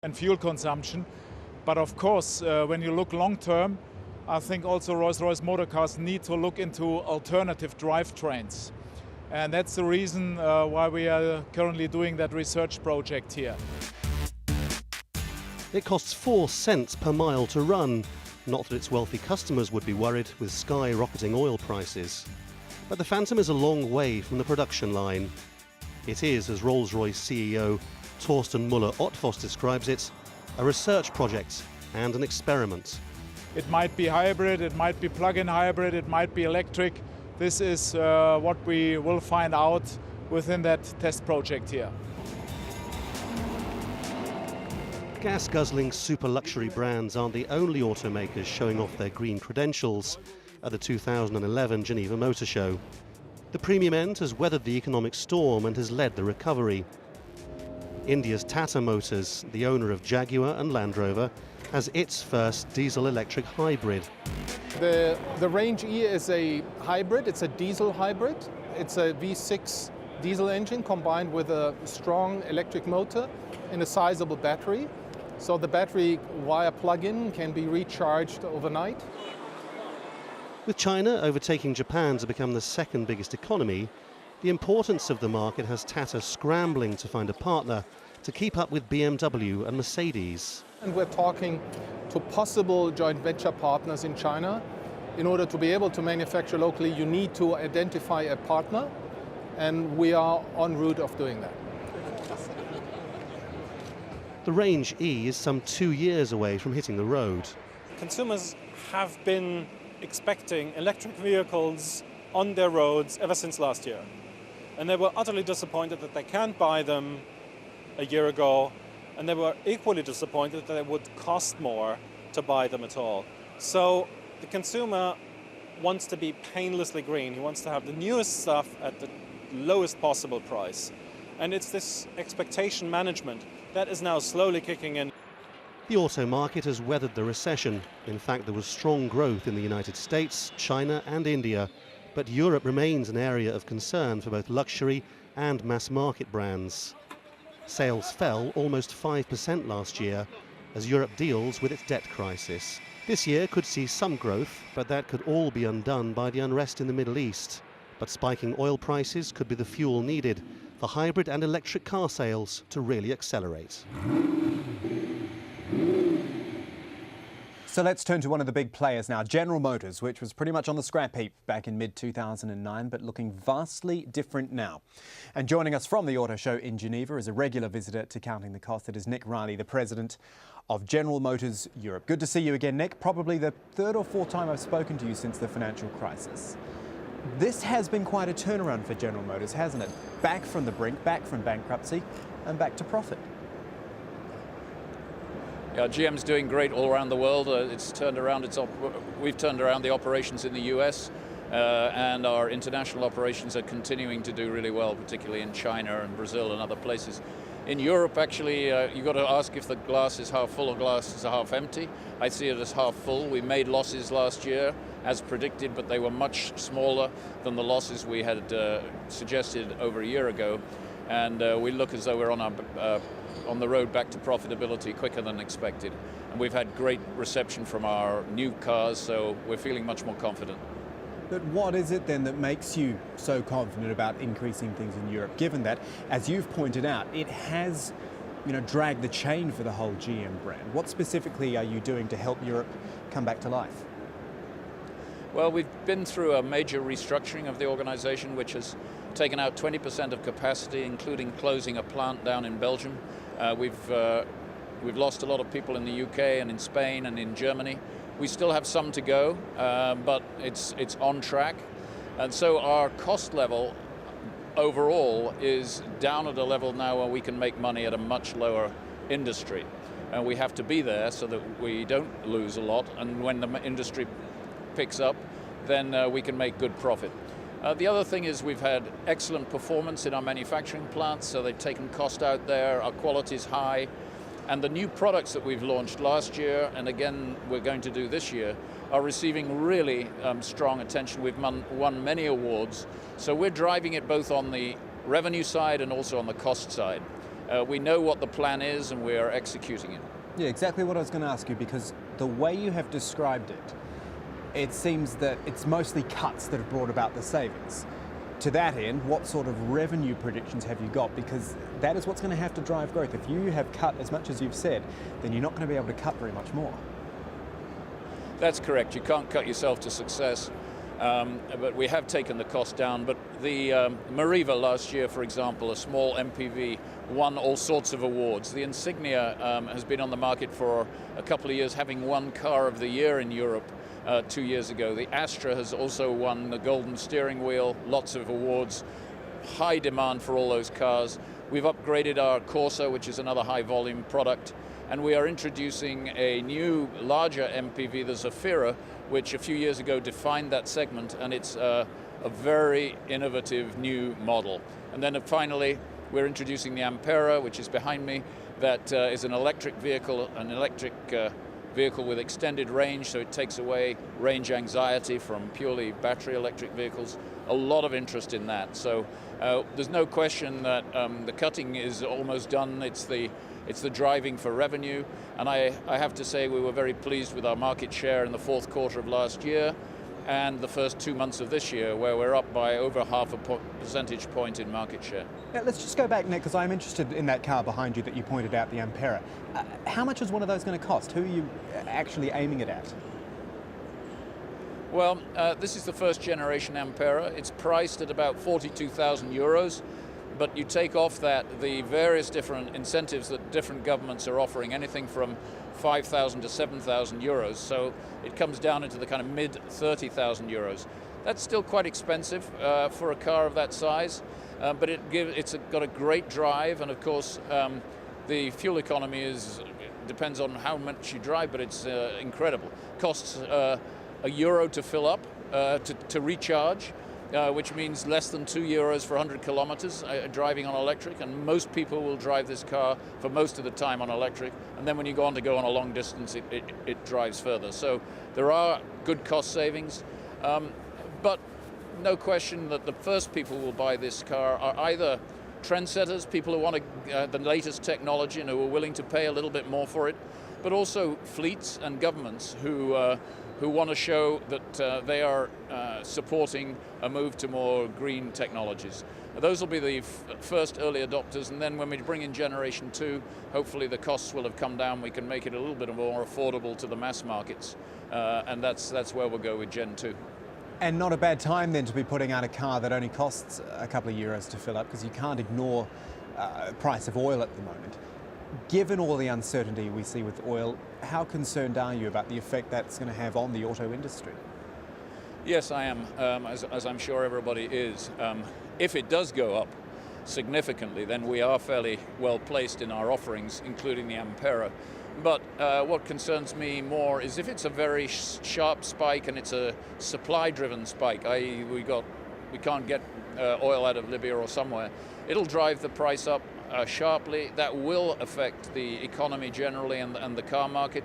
and fuel consumption. But of course, when you look long term, I think also Rolls-Royce motor cars need to look into alternative drivetrains. And that's the reason why we are currently doing that research project here. It costs 4 cents per mile to run. Not that its wealthy customers would be worried with skyrocketing oil prices. But the Phantom is a long way from the production line. It is, as Rolls-Royce CEO Thorsten Müller-Ottfoss describes it, a research project and an experiment. It might be hybrid, it might be plug-in hybrid, it might be electric. This is what we will find out within that test project here. Gas-guzzling super luxury brands aren't the only automakers showing off their green credentials at the 2011 Geneva Motor Show. The premium end has weathered the economic storm and has led the recovery. India's Tata Motors, the owner of Jaguar and Land Rover, has its first diesel-electric hybrid. The Range E is a hybrid, it's a diesel hybrid. It's a V6 diesel engine combined with a strong electric motor and a sizable battery. So the battery via plug-in can be recharged overnight. With China overtaking Japan to become the second biggest economy, the importance of the market has Tata scrambling to find a partner to keep up with BMW and Mercedes. And we're talking to possible joint venture partners in China. In order to be able to manufacture locally, you need to identify a partner, and we are en route of doing that. The Range E is some 2 years away from hitting the road. Consumers have been expecting electric vehicles on their roads ever since last year. And they were utterly disappointed that they can't buy them a year ago, and they were equally disappointed that they would cost more to buy them at all. So the consumer wants to be painlessly green. He wants to have the newest stuff at the lowest possible price. And it's this expectation management that is now slowly kicking in. The auto market has weathered the recession. In fact, there was strong growth in the United States, China and India. But Europe remains an area of concern for both luxury and mass market brands. Sales fell almost 5% last year as Europe deals with its debt crisis. This year could see some growth, but that could all be undone by the unrest in the Middle East. But spiking oil prices could be the fuel needed for hybrid and electric car sales to really accelerate. So let's turn to one of the big players now, General Motors, which was pretty much on the scrap heap back in mid-2009, but looking vastly different now. And joining us from the auto show in Geneva is a regular visitor to Counting the Cost. It is Nick Riley, the president of General Motors Europe. Good to see you again, Nick. Probably the third or fourth time I've spoken to you since the financial crisis. This has been quite a turnaround for General Motors, hasn't it? Back from the brink, back from bankruptcy, and back to profit. Yeah, GM's doing great all around the world. It's turned around. We've turned around the operations in the US, and our international operations are continuing to do really well, particularly in China and Brazil and other places. In Europe, actually, you've got to ask if the glass is half full or glass is half empty. I see it as half full. We made losses last year, as predicted, but they were much smaller than the losses we had suggested over a year ago. And we look as though we're on the road back to profitability quicker than expected. And we've had great reception from our new cars, so we're feeling much more confident. But what is it then that makes you so confident about increasing things in Europe, given that, as you've pointed out, it has, dragged the chain for the whole GM brand? What specifically are you doing to help Europe come back to life? Well, we've been through a major restructuring of the organization, which has taken out 20% of capacity, including closing a plant down in Belgium. We've lost a lot of people in the UK and in Spain and in Germany. We still have some to go, but it's on track. And so our cost level overall is down at a level now where we can make money at a much lower industry. And we have to be there so that we don't lose a lot. And when the industry picks up, then we can make good profit. The other thing is we've had excellent performance in our manufacturing plants, so they've taken cost out there, our quality is high, and the new products that we've launched last year, and again we're going to do this year, are receiving really strong attention. We've won many awards, so we're driving it both on the revenue side and also on the cost side. we know what the plan is and we are executing it. Yeah, exactly what I was going to ask you, because the way you have described it, it seems that it's mostly cuts that have brought about the savings. To that end, what sort of revenue predictions have you got? Because that is what's going to have to drive growth. If you have cut as much as you've said, then you're not going to be able to cut very much more. That's correct. You can't cut yourself to success. But we have taken the cost down. But the Mariva last year, for example, a small MPV, won all sorts of awards. The Insignia has been on the market for a couple of years, having won Car of the Year in Europe 2 years ago. The Astra has also won the Golden Steering Wheel, lots of awards, high demand for all those cars. We've upgraded our Corsa, which is another high volume product, and we are introducing a new, larger MPV, the Zafira, which a few years ago defined that segment, and it's a very innovative new model. And then finally, we're introducing the Ampera, which is behind me, that is an electric vehicle, vehicle with extended range, so it takes away range anxiety from purely battery electric vehicles. A lot of interest in that. So there's no question that the cutting is almost done. It's the driving for revenue, and I have to say we were very pleased with our market share in the fourth quarter of last year and the first 2 months of this year, where we're up by over half a percentage point in market share. Now, let's just go back, Nick, because I'm interested in that car behind you that you pointed out, the Ampera. How much is one of those going to cost? Who are you actually aiming it at? Well, this is the first generation Ampera. It's priced at about 42,000 euros. But you take off that the various different incentives that different governments are offering, anything from 5,000 to 7,000 euros. So it comes down into the kind of mid 30,000 euros. That's still quite expensive for a car of that size, but it's got a great drive, and of course the fuel economy depends on how much you drive, but it's incredible. Costs €1 to fill up, to recharge. Which means less than €2 for 100 kilometers driving on electric, and most people will drive this car for most of the time on electric, and then when you go on a long distance, it drives further. So there are good cost savings, but no question that the first people who will buy this car are either trendsetters, people who want the latest technology and who are willing to pay a little bit more for it, but also fleets and governments who want to show that they are supporting a move to more green technologies. Those will be the first early adopters, and then when we bring in Generation 2, hopefully the costs will have come down. We can make it a little bit more affordable to the mass markets, and that's where we'll go with Gen 2. And not a bad time then to be putting out a car that only costs a couple of euros to fill up, because you can't ignore price of oil at the moment. Given all the uncertainty we see with oil, how concerned are you about the effect that's going to have on the auto industry? Yes, I am, as I'm sure everybody is. If it does go up significantly, then we are fairly well placed in our offerings, including the Ampera. But what concerns me more is if it's a very sharp spike and it's a supply-driven spike, i.e. we can't get oil out of Libya or somewhere, it'll drive the price up sharply. That will affect the economy generally and the car market.